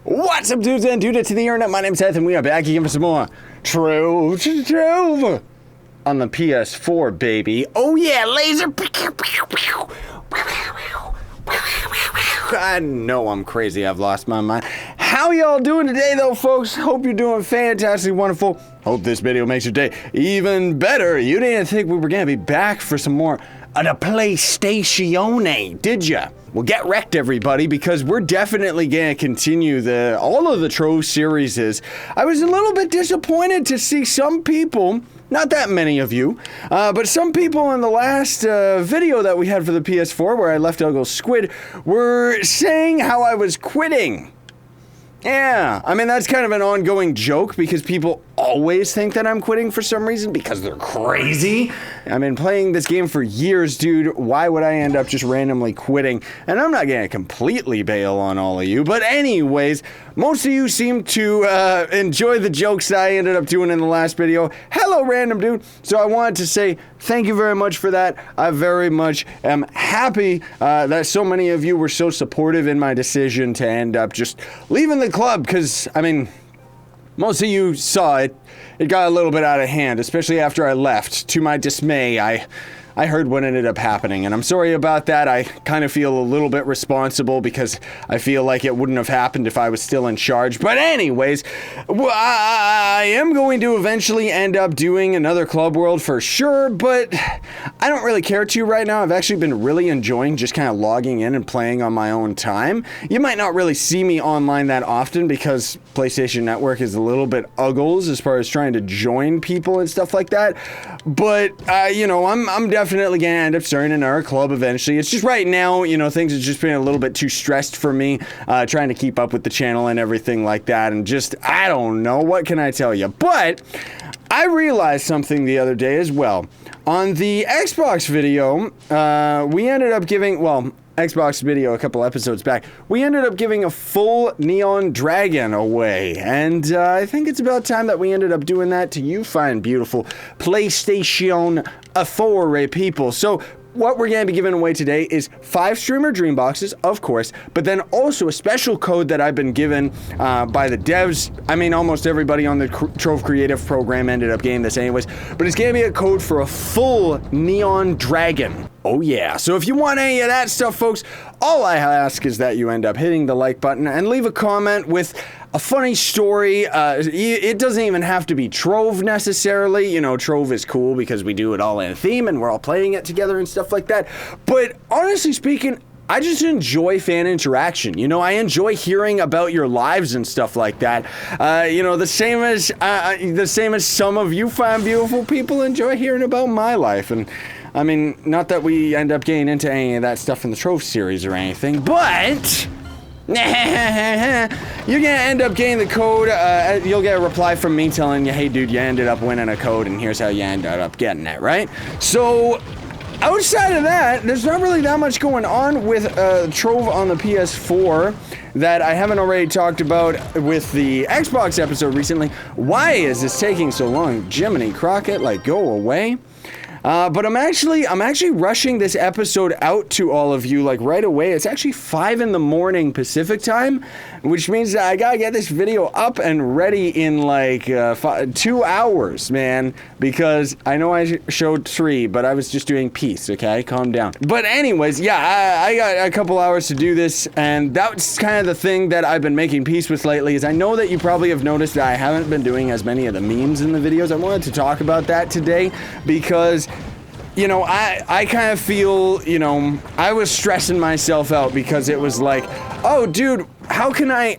What's up, dudes and dudes to the internet? My name's Scythe, and we are back again for some more Trove on the PS4, baby. Oh yeah, laser. I know I'm crazy. I've lost my mind. How y'all doing today, though, folks? Hope you're doing fantastic, wonderful. Hope this video makes your day even better. You didn't think we were gonna be back for some more of the PlayStation, did ya? Well, get wrecked, everybody, because we're definitely gonna continue all of the Trove series. I was a little bit disappointed to see some people, not that many of you, but some people in the last video that we had for the PS4 where I left Uncle Squid were saying how I was quitting. Yeah, I mean, that's kind of an ongoing joke because people always think that I'm quitting for some reason because they're crazy. I've been playing this game for years, dude. Why would I end up just randomly quitting? And I'm not gonna completely bail on all of you, but anyways, most of you seem to enjoy the jokes that I ended up doing in the last video. Hello, random dude. So I wanted to say thank you very much for that. I very much am happy that so many of you were so supportive in my decision to end up just leaving the club, because, I mean, most of you saw it. It got a little bit out of hand, especially after I left. To my dismay, I heard what ended up happening, and I'm sorry about that. I kind of feel a little bit responsible because I feel like it wouldn't have happened if I was still in charge. But anyways, I am going to eventually end up doing another Club World for sure, but I don't really care to right now. I've actually been really enjoying just kind of logging in and playing on my own time. You might not really see me online that often because PlayStation Network is a little bit uggles as far as trying to join people and stuff like that. But, you know, I'm definitely gonna end up starting another club eventually. It's just right now, you know, things have just been a little bit too stressed for me, trying to keep up with the channel and everything like that, and just, I don't know, what can I tell you? But I realized something the other day as well. On the Xbox video, we ended up giving, well, Xbox video a couple episodes back, we ended up giving a full Neon Dragon away, and I think it's about time that we ended up doing that to you fine, beautiful PlayStation 4 people. So what we're going to be giving away today is 5 streamer dream boxes, of course, but then also a special code that I've been given by the devs. I mean, almost everybody on the Trove Creative program ended up getting this anyways, but it's going to be a code for a full Neon Dragon. Oh yeah, so if you want any of that stuff, folks, all I ask is that you end up hitting the like button and leave a comment with a funny story. It doesn't even have to be Trove necessarily. You know, Trove is cool because we do it all in a theme and we're all playing it together and stuff like that. But honestly speaking, I just enjoy fan interaction. You know, I enjoy hearing about your lives and stuff like that. You know, the same as some of you fine, beautiful people enjoy hearing about my life. And I mean, not that we end up getting into any of that stuff in the Trove series or anything, but you're gonna end up getting the code. You'll get a reply from me telling you, hey dude, you ended up winning a code and here's how you ended up getting it, right? So outside of that, there's not really that much going on with Trove on the PS4 that I haven't already talked about with the Xbox episode recently. Why is this taking so long? Jiminy Crockett, like, go away. But I'm actually rushing this episode out to all of you, like, right away. It's actually 5 in the morning Pacific time, which means that I gotta get this video up and ready in, like, 2 hours, man, because I know I showed 3, but I was just doing peace, okay? Calm down. But anyways, yeah, I got a couple hours to do this, and that's kind of the thing that I've been making peace with lately, is I know that you probably have noticed that I haven't been doing as many of the memes in the videos. I wanted to talk about that today because, you know, I kind of feel, you know, I was stressing myself out because it was like, oh dude, how can I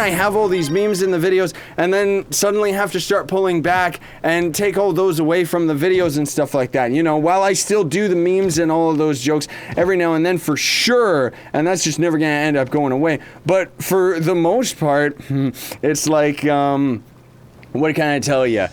have all these memes in the videos and then suddenly have to start pulling back and take all those away from the videos and stuff like that? You know, while I still do the memes and all of those jokes every now and then for sure, and that's just never gonna end up going away, but for the most part, it's like, what can I tell you?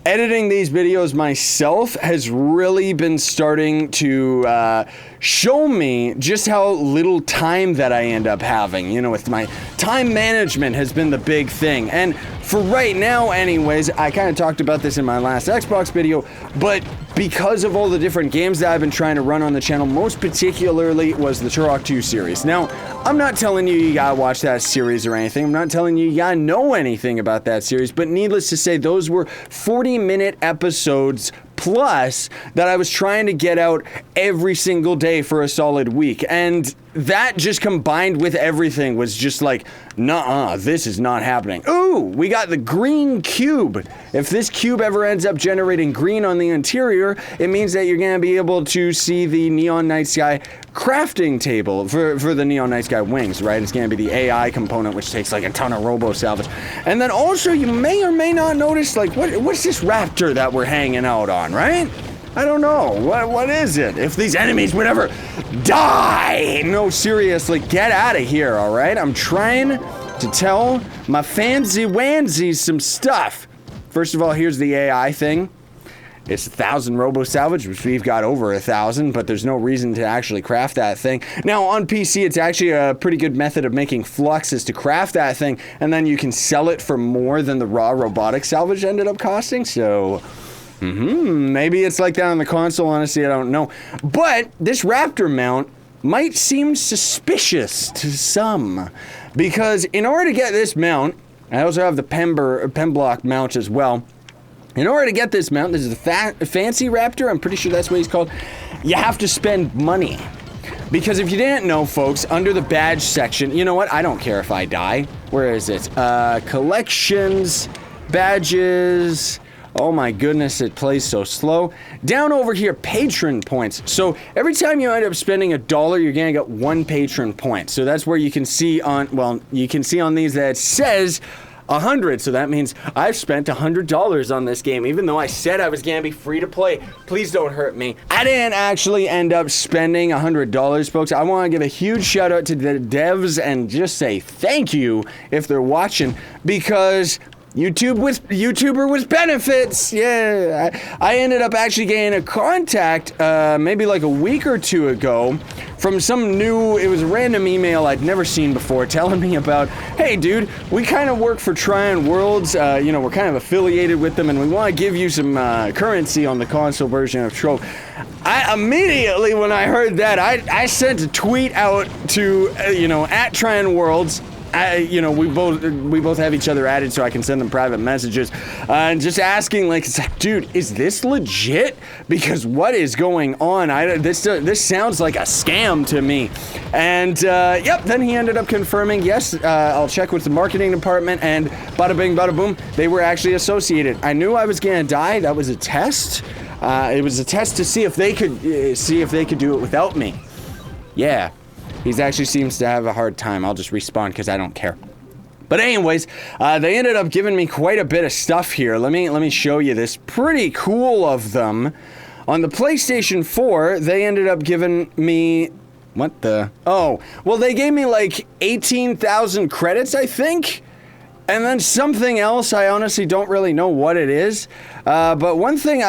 Editing these videos myself has really been starting to show me just how little time that I end up having. You know, with my time management has been the big thing. And for right now anyways, I kind of talked about this in my last Xbox video, but because of all the different games that I've been trying to run on the channel. Most particularly was the Turok 2 series. Now, I'm not telling you you gotta watch that series or anything. I'm not telling you you gotta know anything about that series, but needless to say, those were 40-minute episodes plus that I was trying to get out every single day for a solid week. And that just combined with everything was just like, nuh-uh, this is not happening. Ooh, we got the green cube. If this cube ever ends up generating green on the interior, it means that you're gonna be able to see the Neon Night Sky crafting table for the Neon Night Sky wings, right? It's gonna be the AI component, which takes like a ton of robo salvage. And then also you may or may not notice, like, what's this raptor that we're hanging out on, right? I don't know. What is it? If these enemies would ever die! No, seriously, get out of here, all right? I'm trying to tell my fansy-wansies some stuff. First of all, here's the AI thing. It's 1,000 robo salvage, which we've got over 1,000, but there's no reason to actually craft that thing. Now, on PC, it's actually a pretty good method of making fluxes to craft that thing, and then you can sell it for more than the raw robotic salvage ended up costing, so... maybe it's like that on the console, honestly, I don't know. But this raptor mount might seem suspicious to some, because in order to get this mount, I also have the pen block mount as well. In order to get this mount, this is the fancy raptor, I'm pretty sure that's what he's called, you have to spend money. Because if you didn't know, folks, under the badge section, you know what, I don't care if I die. Where is it? Collections, badges... Oh my goodness, it plays so slow. Down over here, patron points. So every time you end up spending $1, you're gonna get 1 patron point. So that's where you can see on, well, you can see on these that it says 100. So that means I've spent $100 on this game, even though I said I was gonna be free to play. Please don't hurt me. I didn't actually end up spending $100, folks. I wanna give a huge shout out to the devs and just say thank you if they're watching, because YouTuber with benefits. Yeah, I ended up actually getting a contact maybe like a week or two ago from some new, it was a random email I'd never seen before, telling me about, hey dude, we kind of work for Tryon Worlds, you know, we're kind of affiliated with them and we want to give you some currency on the console version of Trove. I immediately, when I heard that, I sent a tweet out to, you know, at Tryon Worlds. You know, we both have each other added so I can send them private messages, and just asking, like, it's like, dude, is this legit? Because what is going on? This sounds like a scam to me. And yep, then he ended up confirming, yes, I'll check with the marketing department, and bada bing, bada boom, they were actually associated. I knew I was gonna die. That was a test. It was a test to see if they could do it without me. Yeah. He actually seems to have a hard time. I'll just respawn because I don't care. But anyways, they ended up giving me quite a bit of stuff here. Let me show you this. Pretty cool of them. On the PlayStation 4, they ended up giving me... What the... Oh, well, they gave me like 18,000 credits, I think. And then something else, I honestly don't really know what it is. But one thing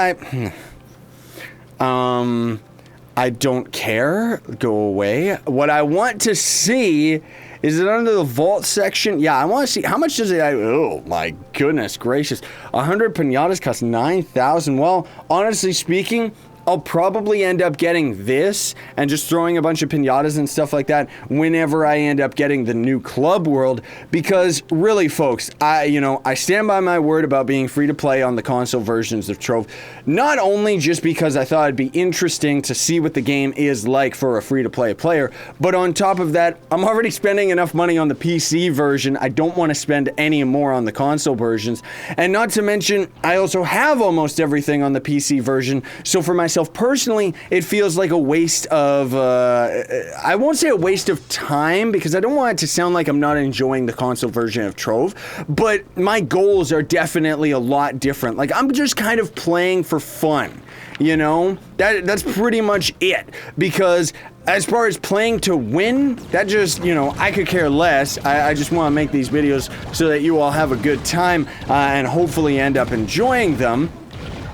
I don't care. Go away. What I want to see is it under the vault section. Yeah, I want to see how much does it. Oh my goodness gracious! 100 pinatas cost 9,000. Well, honestly speaking, I'll probably end up getting this and just throwing a bunch of pinatas and stuff like that whenever I end up getting the new club world, because really, folks, I stand by my word about being free to play on the console versions of Trove, not only just because I thought it'd be interesting to see what the game is like for a free to play player, but on top of that, I'm already spending enough money on the PC version. I don't want to spend any more on the console versions, and not to mention, I also have almost everything on the PC version, so for myself personally, it feels like a waste of, I won't say a waste of time, because I don't want it to sound like I'm not enjoying the console version of Trove, but my goals are definitely a lot different. Like, I'm just kind of playing for fun, you know? That's pretty much it, because as far as playing to win, that just, you know, I could care less. I just want to make these videos so that you all have a good time, and hopefully end up enjoying them.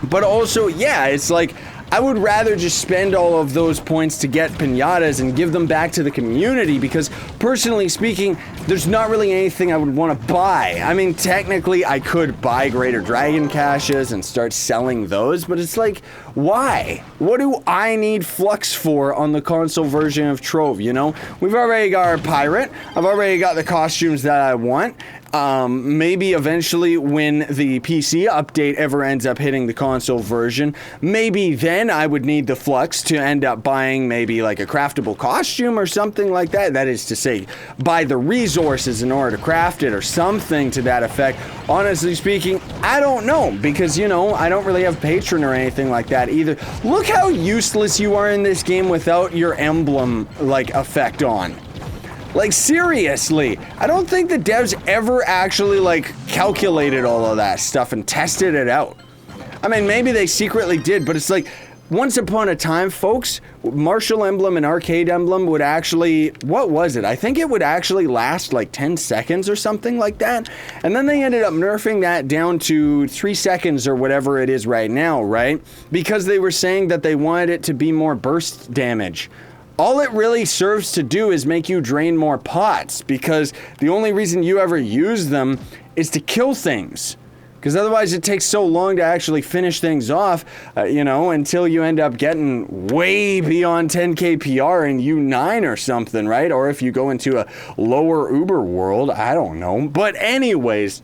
But also, yeah, it's like, I would rather just spend all of those points to get pinatas and give them back to the community, because personally speaking, there's not really anything I would want to buy. I mean, technically I could buy Greater Dragon caches and start selling those, but it's like, why? What do I need Flux for on the console version of Trove, you know? We've already got our pirate, I've already got the costumes that I want. Maybe eventually when the PC update ever ends up hitting the console version, maybe then I would need the Flux to end up buying maybe like a craftable costume or something like that. That is to say, buy the resources in order to craft it or something to that effect. Honestly speaking, I don't know, because, you know, I don't really have Patron or anything like that either. Look how useless you are in this game without your emblem, like, effect on. Like, seriously, I don't think the devs ever actually, like, calculated all of that stuff and tested it out. I mean, maybe they secretly did, but it's like, once upon a time, folks, Martial Emblem and Arcade Emblem would actually, what was it? I think it would actually last like 10 seconds or something like that. And then they ended up nerfing that down to 3 seconds or whatever it is right now, right? Because they were saying that they wanted it to be more burst damage. All it really serves to do is make you drain more pots, because the only reason you ever use them is to kill things. Because otherwise it takes so long to actually finish things off, you know, until you end up getting way beyond 10k PR in U9 or something, right? Or if you go into a lower Uber world, I don't know. But anyways,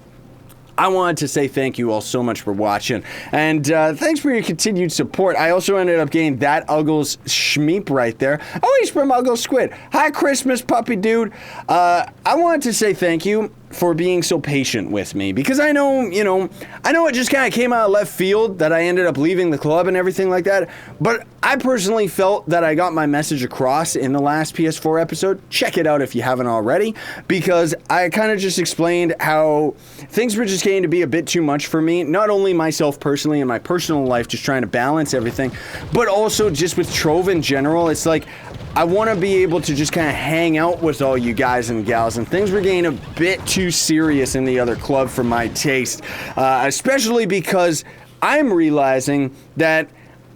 I wanted to say thank you all so much for watching, and thanks for your continued support. I also ended up getting that Uggles Schmeep right there. Oh, he's from Uggles Squid. Hi, Christmas puppy dude. I wanted to say thank you for being so patient with me, because I know, you know, I know it just kind of came out of left field that I ended up leaving the club and everything like that, but I personally felt that I got my message across in the last PS4 episode. Check it out if you haven't already, because I kind of just explained how things were just getting to be a bit too much for me, not only myself personally in my personal life, just trying to balance everything, but also just with Trove in general. It's like, I want to be able to just kind of hang out with all you guys and gals, and things were getting a bit too serious in the other club for my taste, especially because I'm realizing that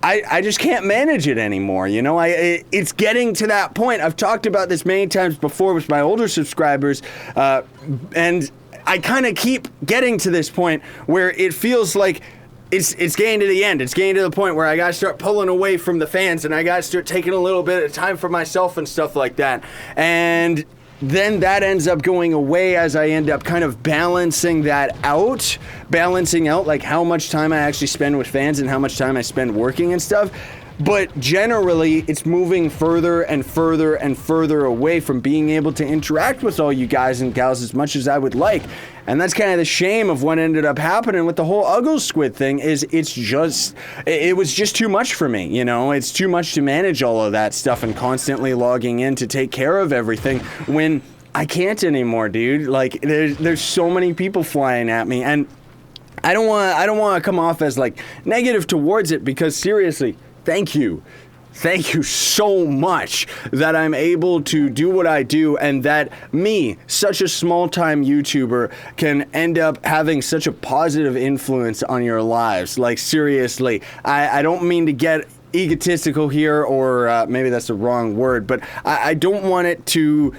I just can't manage it anymore, you know? It's getting to that point. I've talked about this many times before with my older subscribers, and I kind of keep getting to this point where it feels like it's getting to the end. It's getting to the point where I gotta start pulling away from the fans, and I gotta start taking a little bit of time for myself and stuff like that. And then that ends up going away as I end up kind of balancing out like how much time I actually spend with fans and how much time I spend working and stuff. But generally, it's moving further and further and further away from being able to interact with all you guys and gals as much as I would like. And that's kind of the shame of what ended up happening with the whole Uggles Squid thing, is it was just too much for me, you know? It's too much to manage all of that stuff and constantly logging in to take care of everything when I can't anymore, dude. Like, there's so many people flying at me, and I don't want to come off as like negative towards it, because seriously, thank you. Thank you so much that I'm able to do what I do, and that me, such a small-time YouTuber, can end up having such a positive influence on your lives. Like, seriously, I don't mean to get egotistical here, or maybe that's the wrong word, but I don't want it to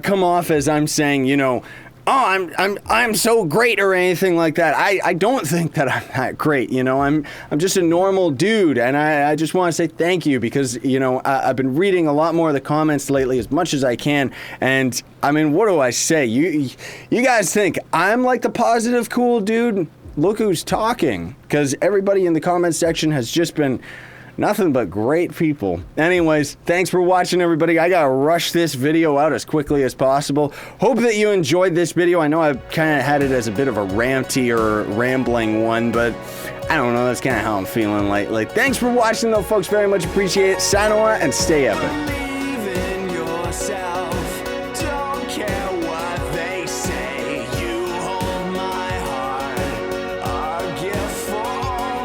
come off as I'm saying, you know, oh, I'm so great or anything like that. I don't think that I'm that great, you know. I'm just a normal dude, and I just want to say thank you, because, you know, I've been reading a lot more of the comments lately as much as I can, and I mean, what do I say? You guys think I'm like the positive, cool dude? Look who's talking, because everybody in the comment section has just been nothing but great people. Anyways, thanks for watching, everybody. I gotta rush this video out as quickly as possible. Hope that you enjoyed this video. I know I kind of had it as a bit of a ranty or rambling one, but I don't know, that's kind of how I'm feeling lately. Thanks for watching, though, folks. Very much appreciate it. Sayonara and stay epic.